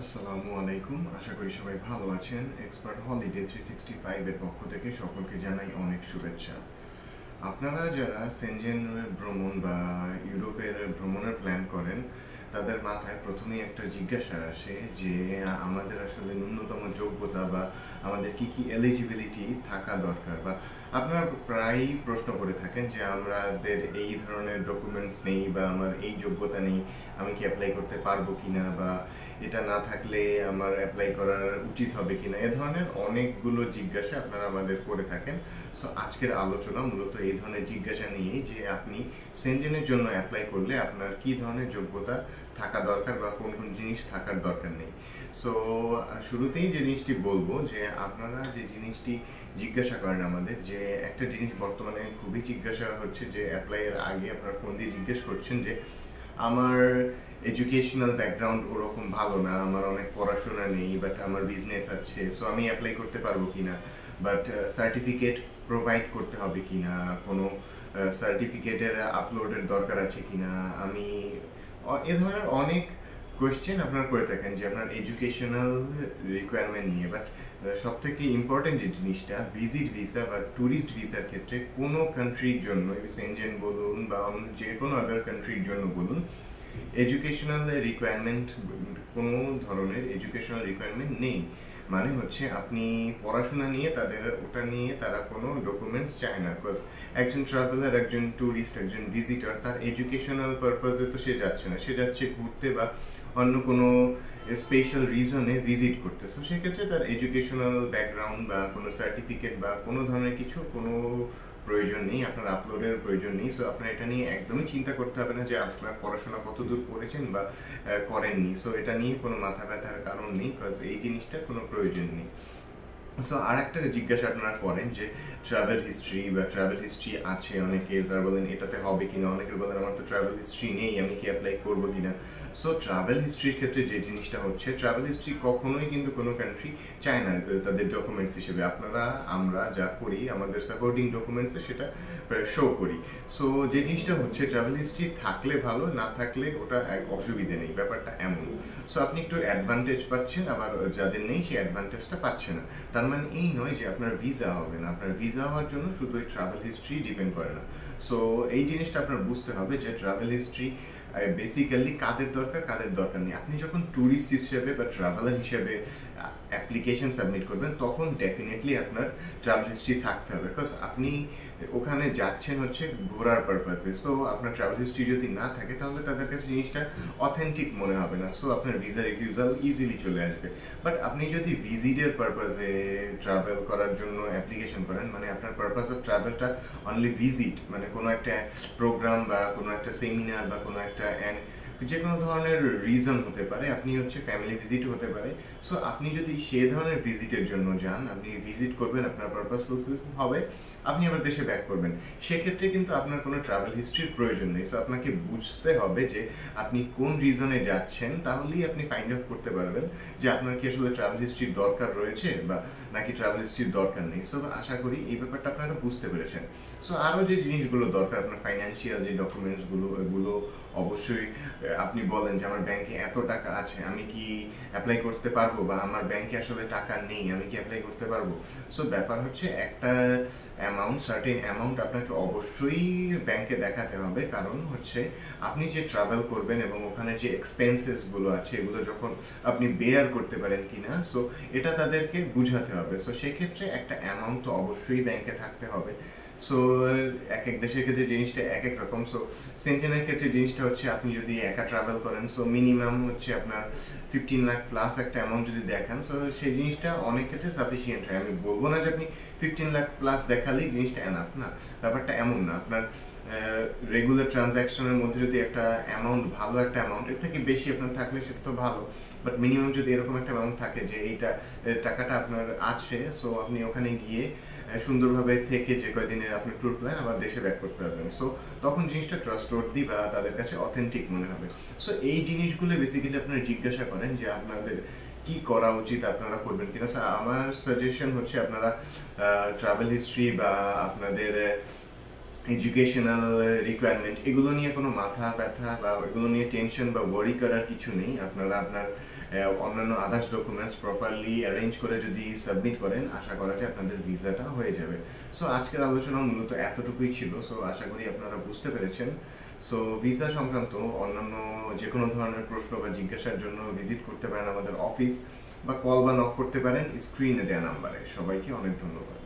আসসালামু আলাইকুম। আশা করি সবাই ভালো আছেন। এক্সপার্ট হলিডে 365 এর পক্ষ থেকে সকলকে জানাই অনেক শুভেচ্ছা। আপনারা যারা সেনজেন ভ্রমণ বা ইউরোপের ভ্রমণের প্ল্যান করেন, তাদের মাথায় প্রথমেই একটা জিজ্ঞাসা আসে যে আমাদের আসলে ন্যূনতম যোগ্যতা বা আমাদের কি কি এলিজিবিলিটি থাকা দরকার, বা আপনারা প্রায়ই প্রশ্ন করে থাকেন যে আমাদের এই ধরনের ডকুমেন্টস নেই বা আমার এই যোগ্যতা নেই, আমি কি অ্যাপ্লাই করতে পারবো কিনা, বা এটা না থাকলে আমার অ্যাপ্লাই করার উচিত হবে কিনা। এ ধরনের অনেকগুলো জিজ্ঞাসা আপনারা আমাদের করে থাকেন। সো আজকের আলোচনা মূলত এই ধরনের জিজ্ঞাসা নিয়েই যে আপনি সেনজেনের জন্য অ্যাপ্লাই করলে আপনার কি ধরনের যোগ্যতা থাকা দরকার বা কোন কোন জিনিস থাকার দরকার নেই। সো শুরুতেই যে জিনিসটি বলবো যে আপনারা যে জিনিসটি জিজ্ঞাসা করেন আমাদের, যে একটা জিনিস বর্তমানে খুবই জিজ্ঞাসা হচ্ছে যে অ্যাপ্লাইয়ের আগে আপনার ফোন দিয়ে জিজ্ঞেস করছেন যে আমার এডুকেশনাল ব্যাকগ্রাউন্ড ওরকম ভালো না, আমার অনেক পড়াশোনা নেই, বাট আমার বিজনেস আছে, সো আমি অ্যাপ্লাই করতে পারবো কিনা, বাট সার্টিফিকেট প্রোভাইড করতে হবে কিনা, কোনো সার্টিফিকেটের আপলোডের দরকার আছে কিনা, আমি এ ধরনের অনেক কোয়েশ্চেন আপনারা করে থাকেন যে আপনার এডুকেশনাল রিকোয়ারমেন্ট নিয়ে। বাট সব থেকে ইম্পর্টেন্ট যে জিনিসটা, ভিজিট ভিসা বা ট্যুরিস্ট ভিসার ক্ষেত্রে কোনো কান্ট্রির জন্য, সেনজেন বলুন বা অন্য যে কোনো আদার কান্ট্রির জন্য বলুন, এডুকেশনাল রিকোয়ারমেন্ট, কোনো ধরনের এডুকেশনাল রিকোয়ারমেন্ট নেই। মানে হচ্ছে আপনি পড়াশোনা নিয়ে তাদের ওটা নিয়ে তারা কোনো ডকুমেন্টস চায় না, বিকজ একজন ট্রাভেলার, একজন ট্যুরিস্ট, একজন ভিজিটর তার এডুকেশনাল পারপাসে তো সে যাচ্ছে না, সে যাচ্ছে ঘুরতে বা অন্য কোনো স্পেশাল রিজনে ভিজিট করতে। সো সেক্ষেত্রে তার এডুকেশনাল ব্যাকগ্রাউন্ড বা কোনো সার্টিফিকেট বা কোনো ধরনের কিছু কোনো প্রয়োজন নেই, আপনার আপলোডের প্রয়োজন নেই। সো আপনার এটা নিয়ে একদমই চিন্তা করতে হবে না যে আপনার পড়াশোনা কত দূর করেছেন বা করেননি। সো এটা নিয়ে কোনো মাথা ব্যথার কারণ নেই, বিকজ এই জিনিসটার কোনো প্রয়োজন নেই। সো আর একটা জিজ্ঞাসা আপনারা করেন যে ট্রাভেল হিস্ট্রি বা ট্রাভেল হিস্ট্রি আছে অনেকে, তারা বলেন এটাতে হবে কিনা, অনেকে বলেন আমার তো ট্রাভেল হিস্ট্রি নেই, আমি কি অ্যাপ্লাই করবো কিনা। সো ট্রাভেল হিস্ট্রির ক্ষেত্রে যে জিনিসটা হচ্ছে, ট্রাভেল হিস্ট্রি কখনোই কিন্তু কোনো কান্ট্রি চায় না তাদের ডকুমেন্টস হিসেবে আপনারা আমরা যা করি আমাদের সাপোর্টিং ডকুমেন্টসে সেটা শো করি। সো যে জিনিসটা হচ্ছে, ট্রাভেল হিস্ট্রি থাকলে ভালো, না থাকলে ওটা এক অসুবিধে নেই, ব্যাপারটা এমন। সো আপনি একটু অ্যাডভান্টেজ পাচ্ছেন, আবার যাদের নেই সেই অ্যাডভান্টেজটা পাচ্ছে না। তার মানে এই নয় যে আপনার ভিসা হবে না, আপনার ভিসা হওয়ার জন্য শুধু ওই ট্রাভেল হিস্ট্রি ডিপেন্ড করে না। সো এই জিনিসটা আপনার বুঝতে হবে যে ট্রাভেল হিস্ট্রি বেসিক্যালি কাদের দরকার কাদের দরকার নেই। আপনি যখন ট্যুরিস্ট হিসেবে বা ট্রাভেলার হিসেবে অ্যাপ্লিকেশন সাবমিট করবেন, তখন ডেফিনেটলি আপনার ট্রাভেল হিস্ট্রি থাকতে হবে, বিকজ আপনি ওখানে যাচ্ছেন হচ্ছে ঘোরার পারপাসে। সো আপনার ট্রাভেল হিস্ট্রি যদি না থাকে তাহলে তাদের কাছে জিনিসটা অথেন্টিক মনে হবে না, সো আপনার ভিসা রিফিউজাল ইজিলি চলে আসবে। বাট আপনি যদি ভিজিটের পারপাসে ট্রাভেল করার জন্য অ্যাপ্লিকেশন করেন, মানে আপনার পারপাস অফ ট্রাভেলটা অনলি ভিজিট, মানে কোনো একটা প্রোগ্রাম বা কোনো একটা সেমিনার বা কোনো একটা যে কোনো ধরনের রিজন হতে পারে, আপনি হচ্ছে ফ্যামিলি ভিজিট হতে পারে। সো আপনি যদি সে ধরনের ভিজিটের জন্য যান, আপনি ভিজিট করবেন, আপনার পারপাস ফুলফিল হবে, আপনি আবার দেশে ব্যাক করবেন, সেক্ষেত্রে কিন্তু আপনার কোনো ট্রাভেল হিস্ট্রির প্রয়োজন নেই। সো আপনাকে বুঝতে হবে যে আপনি কোন রিজনে যাচ্ছেন, তাহলেই আপনি ফাইন্ড আউট করতে পারবেন যে আপনার কি আসলে ট্রাভেল হিস্ট্রির দরকার রয়েছে বা নাকি ট্রাভেল হিস্ট্রির দরকার নেই। সো আশা করি এই ব্যাপারটা আপনারা বুঝতে পেরেছেন। সো আরও যে জিনিসগুলো দরকার, আপনার ফাইন্যান্সিয়াল যে ডকুমেন্টসগুলো, এগুলো অবশ্যই আপনি বলেন যে আমার ব্যাংকে এত টাকা আছে, আমি কি অ্যাপ্লাই করতে পারবো, বা আমার ব্যাংকে আসলে টাকা নেই, আমি কি অ্যাপ্লাই করতে পারবো। সো ব্যাপার হচ্ছে একটা অ্যামাউন্ট, সার্টেন অ্যামাউন্ট আপনাকে অবশ্যই ব্যাংকে দেখাতে হবে, কারণ হচ্ছে আপনি যে ট্রাভেল করবেন এবং ওখানে যে এক্সপেন্সেসগুলো আছে এগুলো যখন আপনি বেয়ার করতে পারেন কিনা, সো এটা তাদেরকে বুঝাতে হবে। সো সেক্ষেত্রে একটা অ্যামাউন্ট তো অবশ্যই ব্যাংকে থাকতে হবে। সো এক এক দেশের ক্ষেত্রে জিনিসটা এক এক রকম। সো সেনজেনের ক্ষেত্রে জিনিসটা হচ্ছে, আপনি যদি একা ট্রাভেল করেন, সো মিনিমাম হচ্ছে আপনার 15 লাখ প্লাস একটা অ্যামাউন্ট যদি দেখান, সো সেই জিনিসটা অনেক ক্ষেত্রে সাফিসিয়েন্ট হয়। আমি বলবো না যে আপনি 15 লাখ প্লাস দেখালেই জিনিসটা এনাফ, না, ব্যাপারটা এমন না। আপনার রেগুলার ট্রানজ্যাকশনের মধ্যে যদি একটা অ্যামাউন্ট, ভালো একটা অ্যামাউন্ট, এর থেকে বেশি আপনার থাকলে সেটা তো ভালো, বাট মিনিমাম যদি এরকম একটা অ্যামাউন্ট থাকে যে এইটা টাকাটা আপনার আছে, সো আপনি ওখানে গিয়ে সুন্দরভাবে থেকে যে কয়দিনের আপনি ট্যুর প্ল্যান আবার দেশে ব্যাক করতে পারবেন। সো তখন জিনিসটা ট্রাস্টওয়ার্দি বা তাদের কাছে অথেন্টিক মনে হবে। সো এই জিনিসগুলো বেসিক্যালি আপনারা জিজ্ঞাসা করেন যে আপনাদের কি করা উচিত, আপনারা করবেন কিনা। আমার সাজেশন হচ্ছে আপনারা ট্রাভেল হিস্ট্রি বা আপনাদের এডুকেশনাল রিকোয়ারমেন্ট, এগুলো নিয়ে কোনো মাথা ব্যথা বা এগুলো নিয়ে টেনশন বা ওয়ারি করার কিছু নেই। আপনারা আপনার অন্যান্য আদার্স ডকুমেন্টস প্রপারলি অ্যারেঞ্জ করে যদি সাবমিট করেন, আশা করা যায় আপনাদের ভিসাটা হয়ে যাবে। সো আজকের আলোচনা মূলত এতটুকুই ছিল। সো আশা করি আপনারা বুঝতে পেরেছেন। সো ভিসা সংক্রান্ত অন্যান্য যে কোনো ধরনের প্রশ্ন বা জিজ্ঞাসার জন্য ভিজিট করতে পারেন আমাদের অফিস, বা কল বা নক করতে পারেন স্ক্রিনে দেওয়া নাম্বারে। সবাইকে অনেক ধন্যবাদ।